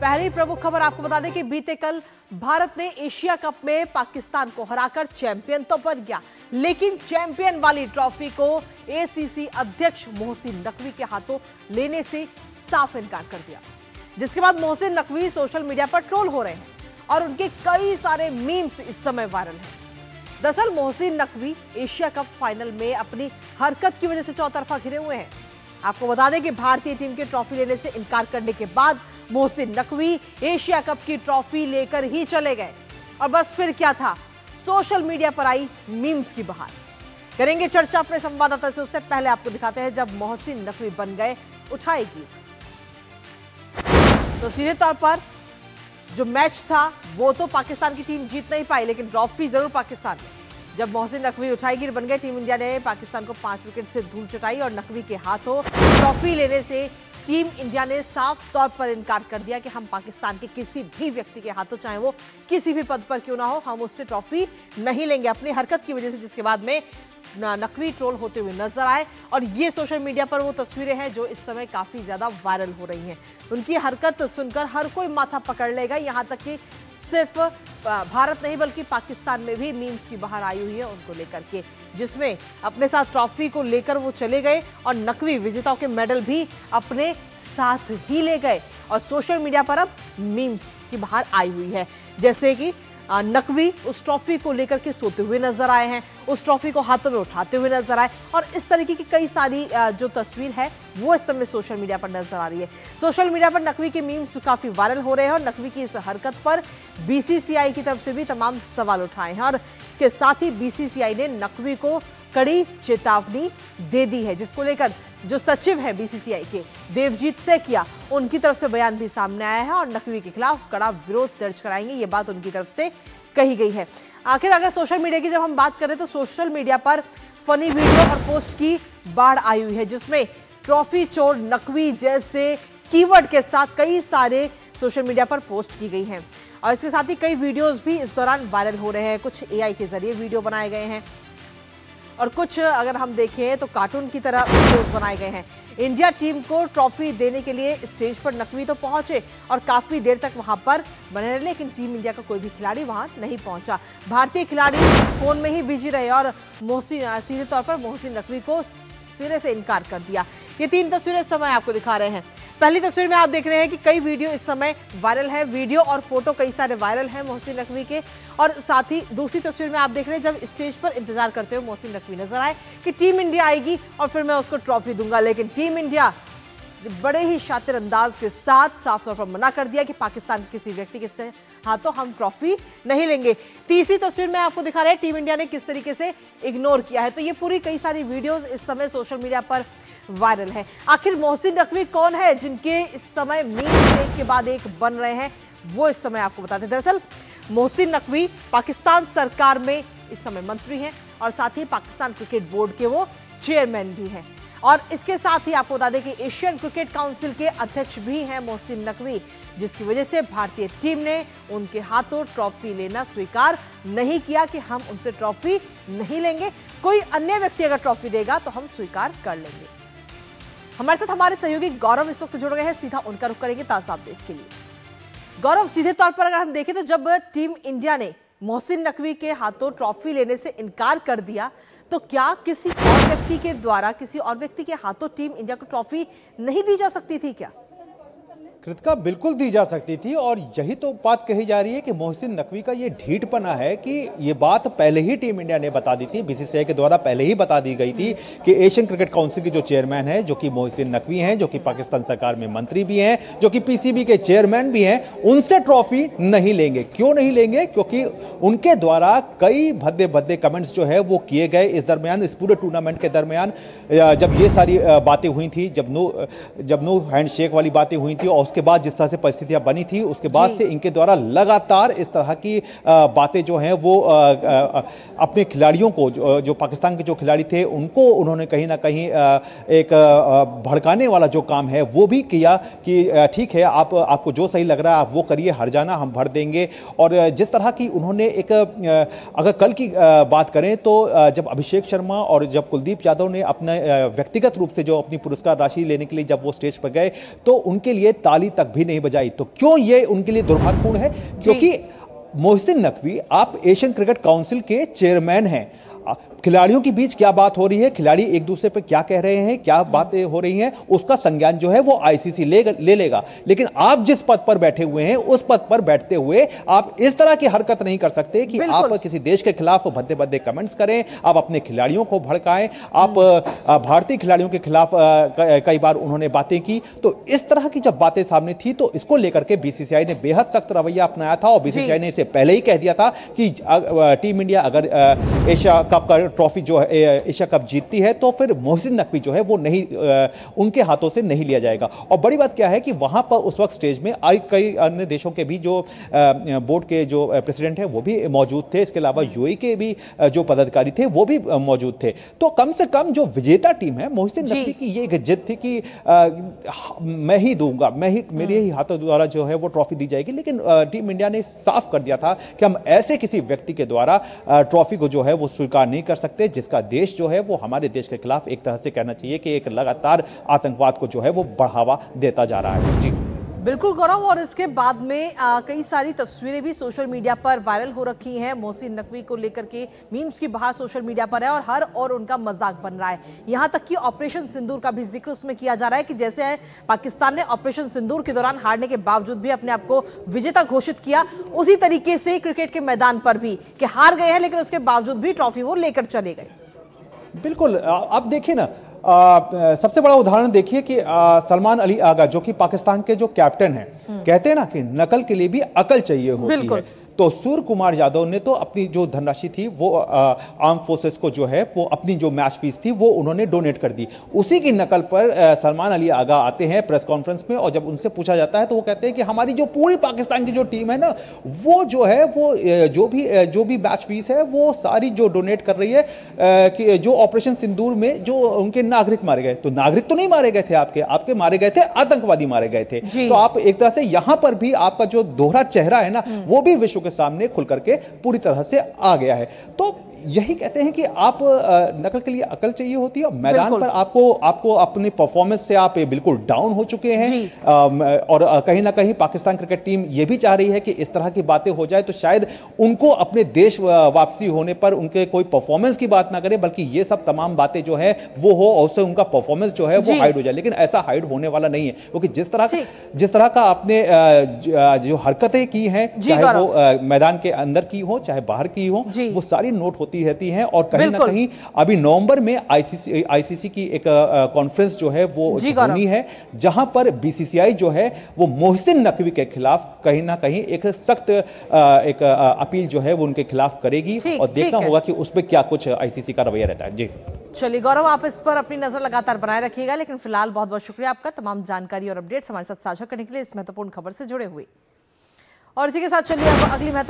पहली प्रमुख खबर आपको बता दें कि बीते कल भारत ने एशिया कप में पाकिस्तान को हराकर चैंपियन तो बन गया, लेकिन चैंपियन वाली ट्रॉफी को एसीसी अध्यक्ष मोहसिन नकवी के हाथों लेने से साफ इनकार कर दिया, जिसके बाद मोहसिन नकवी सोशल मीडिया पर ट्रोल हो रहे हैं और उनके कई सारे मीम्स इस समय वायरल हैं। दरअसल Mohsin Naqvi Asia cup final में अपनी हरकत की वजह से चौतरफा घिरे हुए हैं। आपको बता दें कि भारतीय टीम के ट्रॉफी लेने से इनकार करने के बाद मोहसिन नकवी एशिया कप की ट्रॉफी लेकर ही चले गए और बस फिर क्या था, सोशल मीडिया पर आई मीम्स की बहार। करेंगे चर्चा अपने संवाददाता से, उससे पहले आपको दिखाते हैं जब मोहसिन नकवी बन गए उठाएगी। तो सीधे तौर पर जो मैच था वो तो पाकिस्तान की टीम जीत नहीं पाई, लेकिन ट्रॉफी जरूर पाकिस्तान ने। जब मोहसिन नकवी उठाईगिर बन गए, टीम इंडिया ने पाकिस्तान को 5 विकेट से धूल चटाई और नकवी के हाथों ट्रॉफी लेने से टीम इंडिया ने साफ तौर पर इनकार कर दिया कि हम पाकिस्तान के किसी भी व्यक्ति के हाथों, चाहे वो किसी भी पद पर क्यों ना हो, हम उससे ट्रॉफी नहीं लेंगे अपनी हरकत की वजह से, जिसके बाद में नकवी ट्रोल होते हुए नजर आए। और ये सोशल मीडिया पर वो तस्वीरें हैं जो इस समय काफी ज्यादा वायरल हो रही हैं। उनकी हरकत सुनकर हर कोई माथा पकड़ लेगा, यहाँ तक कि सिर्फ भारत नहीं बल्कि पाकिस्तान में भी मीम्स की बहार आई हुई है उनको लेकर के, जिसमें अपने साथ ट्रॉफी को लेकर वो चले गए और नकवी विजेताओं के मेडल भी अपने साथ ही ले गए। और सोशल मीडिया पर अब मीम्स की बहार आई हुई है, जैसे कि नकवी उस ट्रॉफी को लेकर के सोते हुए नजर आए हैं, उस ट्रॉफी को हाथों में उठाते हुए नजर आए, और इस तरीके की कई सारी जो तस्वीर है वो इस समय सोशल मीडिया पर नजर आ रही है। सोशल मीडिया पर नकवी के मीम्स काफी वायरल हो रहे हैं और नकवी की इस हरकत पर बीसीसीआई की तरफ से भी तमाम सवाल उठाए हैं और इसके साथ ही बीसीसीआई ने नकवी को कड़ी चेतावनी दे दी है, जिसको लेकर जो सचिव है बीसीसीआई के देवजीत सेकिया, उनकी तरफ से बयान भी सामने आया है और नकवी के खिलाफ कड़ा विरोध दर्ज कराएंगे, ये बात उनकी तरफ से कही गई है। आखिर अगर सोशल मीडिया की जब हम बात करें तो सोशल मीडिया पर फनी वीडियो और पोस्ट की बाढ़ आई हुई है, जिसमें ट्रॉफी चोर नकवी जैसे कीवर्ड के साथ कई सारे सोशल मीडिया पर पोस्ट की गई हैं और इसके साथ ही कई वीडियोस भी इस दौरान वायरल हो रहे हैं। कुछ एआई के जरिए वीडियो बनाए गए हैं और कुछ अगर हम देखें तो कार्टून की तरह वीडियोस बनाए गए हैं। इंडिया टीम को ट्रॉफी देने के लिए स्टेज पर नकवी तो पहुंचे और काफी देर तक वहां पर बने रहे, लेकिन टीम इंडिया का कोई भी खिलाड़ी वहां नहीं पहुंचा। भारतीय खिलाड़ी फोन में ही बिजी रहे और सीधे तौर पर मोहसिन नकवी को सिरे से इनकार कर दिया। ये 3 तस्वीरें इस समय आपको दिखा रहे हैं। पहली तस्वीर में आप देख रहे हैं कि कई वीडियो इस समय वायरल है, वीडियो और फोटो कई सारे वायरल हैं मोहसिन नकवी के, और साथ ही दूसरी तस्वीर में आप देख रहे हैं जब स्टेज पर इंतजार करते हुए मोहसिन नकवी नजर आए कि टीम इंडिया आएगी और फिर मैं उसको ट्रॉफी दूंगा, लेकिन टीम इंडिया बड़े ही शातिर अंदाज के साथ साफ तौर पर मना कर दिया कि पाकिस्तान के किसी व्यक्ति के हाथों हम ट्रॉफी नहीं लेंगे। तीसरी तस्वीर में आपको दिखा रहे हैं टीम इंडिया ने किस तरीके से इग्नोर किया है। तो ये पूरी कई सारी वीडियोस इस समय सोशल मीडिया पर वायरल है। आखिर मोहसिन नकवी कौन है जिनके इस समय मीम्स एक के बाद एक बन रहे हैं, वो इस समय आपको बताते हैं। दरअसल मोहसिन नकवी पाकिस्तान सरकार में इस समय मंत्री हैं और साथ ही पाकिस्तान क्रिकेट बोर्ड के वो चेयरमैन भी हैं और इसके साथ ही आपको बता दें कि एशियन क्रिकेट काउंसिल के अध्यक्ष भी हैं मोहसिन नकवी, जिसकी वजह से भारतीय टीम ने उनके हाथों ट्रॉफी लेना स्वीकार नहीं किया कि हम उनसे ट्रॉफी नहीं लेंगे, कोई अन्य व्यक्ति अगर ट्रॉफी देगा तो हम स्वीकार कर लेंगे। हमारे साथ हमारे सहयोगी गौरव इस वक्त जुड़ गए हैं, सीधा उनका रुख करेंगे ताजा अपडेट के लिए। गौरव, सीधे तौर पर अगर हम देखें तो जब टीम इंडिया ने मोहसिन नकवी के हाथों ट्रॉफी लेने से इनकार कर दिया तो क्या किसी और व्यक्ति के द्वारा किसी और व्यक्ति के हाथों टीम इंडिया को ट्रॉफी नहीं दी जा सकती थी क्या? कृतिका, बिल्कुल दी जा सकती थी और यही तो बात कही जा रही है कि मोहसिन नकवी का ये ढीठपना है कि ये बात पहले ही टीम इंडिया ने बता दी थी, बीसीसीआई के द्वारा पहले ही बता दी गई थी कि एशियन क्रिकेट काउंसिल के जो चेयरमैन है जो कि मोहसिन नकवी हैं, जो कि पाकिस्तान सरकार में मंत्री भी हैं, जो कि पीसीबी के चेयरमैन भी हैं, उनसे ट्रॉफी नहीं लेंगे। क्यों नहीं लेंगे? क्योंकि उनके द्वारा कई भद्दे भद्दे कमेंट्स जो है वो किए गए इस दरमियान, इस पूरे टूर्नामेंट के दरमियान, जब ये सारी बातें हुई थी, जब नो हैंडशेक वाली बातें हुई थी और उसके बाद जिस तरह से परिस्थितियां बनी थी, उसके बाद से इनके द्वारा लगातार इस तरह की बातें जो हैं वो अपने खिलाड़ियों को, जो पाकिस्तान के जो खिलाड़ी थे उनको उन्होंने कहीं ना कहीं एक भड़काने वाला जो काम है वो भी किया कि ठीक है, आपको जो सही लग रहा है आप वो करिए, हर जाना हम भर देंगे। और जिस तरह की उन्होंने एक, अगर कल की बात करें तो जब अभिषेक शर्मा और जब कुलदीप यादव ने अपने व्यक्तिगत रूप से जो अपनी पुरस्कार राशि लेने के लिए जब वो स्टेज पर गए तो उनके लिए ताली ताली तक भी नहीं बजाई। तो क्यों ये उनके लिए दुर्भाग्यपूर्ण है? क्योंकि मोहसिन नकवी आप एशियन क्रिकेट काउंसिल के चेयरमैन हैं। खिलाड़ियों के बीच क्या बात हो रही है, खिलाड़ी एक दूसरे पर क्या कह रहे हैं, क्या बातें हो रही हैं, उसका संज्ञान जो है वो आईसीसी ले लेगा। लेकिन आप जिस पद पर बैठे हुए हैं उस पद पर बैठते हुए आप इस तरह की हरकत नहीं कर सकते कि आप किसी देश के खिलाफ भद्दे भद्दे कमेंट्स करें, आप अपने खिलाड़ियों को भड़काएं। आप भारतीय खिलाड़ियों के खिलाफ कई बार उन्होंने बातें की। तो इस तरह की जब बातें सामने थी तो इसको लेकर के बीसीसीआई ने बेहद सख्त रवैया अपनाया था और बीसीसीआई ने इसे पहले ही कह दिया था कि टीम इंडिया अगर एशिया कप का ट्रॉफी जो है एशिया कप जीतती है तो फिर मोहसिन नकवी जो है वो नहीं उनके हाथों से नहीं लिया जाएगा। और बड़ी बात क्या है कि वहां पर उस वक्त स्टेज में कई अन्य देशों के भी जो बोर्ड के जो प्रेसिडेंट है वो भी मौजूद थे। इसके अलावा यूएई के भी जो पदाधिकारी थे वो भी मौजूद थे। तो कम से कम जो विजेता टीम है मोहसिन नकवी की ये एक जिद थी कि मैं ही दूंगा, मेरे ही हाथों द्वारा जो है वो ट्रॉफी दी जाएगी। लेकिन टीम इंडिया ने साफ कर दिया था कि हम ऐसे किसी व्यक्ति के द्वारा ट्रॉफी को जो है वो स्वीकार नहीं कर सकते जिसका देश जो है वो हमारे देश के खिलाफ एक तरह से कहना चाहिए कि एक लगातार आतंकवाद को जो है वो बढ़ावा देता जा रहा है। जी बिल्कुल गौरव, और इसके बाद में कई सारी तस्वीरें भी सोशल मीडिया पर वायरल हो रखी हैं। मोहसिन नकवी को लेकर के मीम्स की बहार सोशल मीडिया पर है और हर और उनका मजाक बन रहा है। यहां तक कि ऑपरेशन सिंदूर का भी जिक्र उसमें किया जा रहा है कि जैसे पाकिस्तान ने ऑपरेशन सिंदूर के दौरान हारने के बावजूद भी अपने आप को विजेता घोषित किया, उसी तरीके से क्रिकेट के मैदान पर भी कि हार गए हैं लेकिन उसके बावजूद भी ट्रॉफी वो लेकर चले गए। बिल्कुल, आप देखिए ना, सबसे बड़ा उदाहरण देखिए कि सलमान अली आगा जो कि पाकिस्तान के जो कैप्टन हैं, कहते हैं ना कि नकल के लिए भी अकल चाहिए होती है। तो सूर्य कुमार यादव ने तो अपनी जो धनराशि थी वो आर्म फोर्सेस को जो है वो अपनी जो मैच फीस थी वो उन्होंने डोनेट कर दी। उसी की नकल पर सलमान अली आगा आते हैं प्रेस कॉन्फ्रेंस में और जब उनसे पूछा जाता है तो वो कहते हैं कि हमारी जो पूरी पाकिस्तान की जो टीम है ना वो जो है वो जो भी मैच फीस है वो सारी जो डोनेट कर रही है कि जो ऑपरेशन सिंदूर में जो उनके नागरिक मारे गए, तो नागरिक तो नहीं मारे गए थे, आपके मारे गए थे आतंकवादी मारे गए थे। तो आप एक तरह से यहां पर भी आपका जो दोहरा चेहरा है ना वो भी विश्व के सामने खुल करके पूरी तरह से आ गया है। तो यही कहते हैं कि आप नकल के लिए अकल चाहिए होती है। मैदान पर आपको अपनी परफॉर्मेंस से आप बिल्कुल डाउन हो चुके हैं और कहीं ना कहीं पाकिस्तान क्रिकेट टीम ये भी चाह रही है कि इस तरह की बातें हो जाए तो शायद उनको अपने देश वापसी होने पर उनके कोई परफॉर्मेंस की बात ना करे बल्कि ये सब तमाम बातें जो है वो हो और उससे उनका परफॉर्मेंस जो है वो हाइड हो जाए। लेकिन ऐसा हाइड होने वाला नहीं है क्योंकि जिस तरह का आपने जो हरकतें की हैं चाहे वो मैदान के अंदर की हो चाहे बाहर की हो वो सारी नोट रहती हैं। और कहीं ना कहीं अभी नवंबर में आईसीसी की एक कॉन्फ्रेंस जो है वो होनी है जहां पर बीसीसीआई जो है वो मोहसिन नकवी के खिलाफ कहीं ना कहीं एक सख्त एक अपील जो है वो उनके खिलाफ करेगी और देखना होगा कि उस पर क्या कुछ आईसीसी का रवैया रहता है। जी चलिए गौरव, आप इस पर अपनी नजर लगातार बनाए रखिएगा, लेकिन फिलहाल बहुत बहुत शुक्रिया आपका तमाम जानकारी और अपडेट्स हमारे साथ साझा करने के लिए, इस महत्वपूर्ण खबर से जुड़े हुए। और इसी के साथ चलिए अब अगली महत्वपूर्ण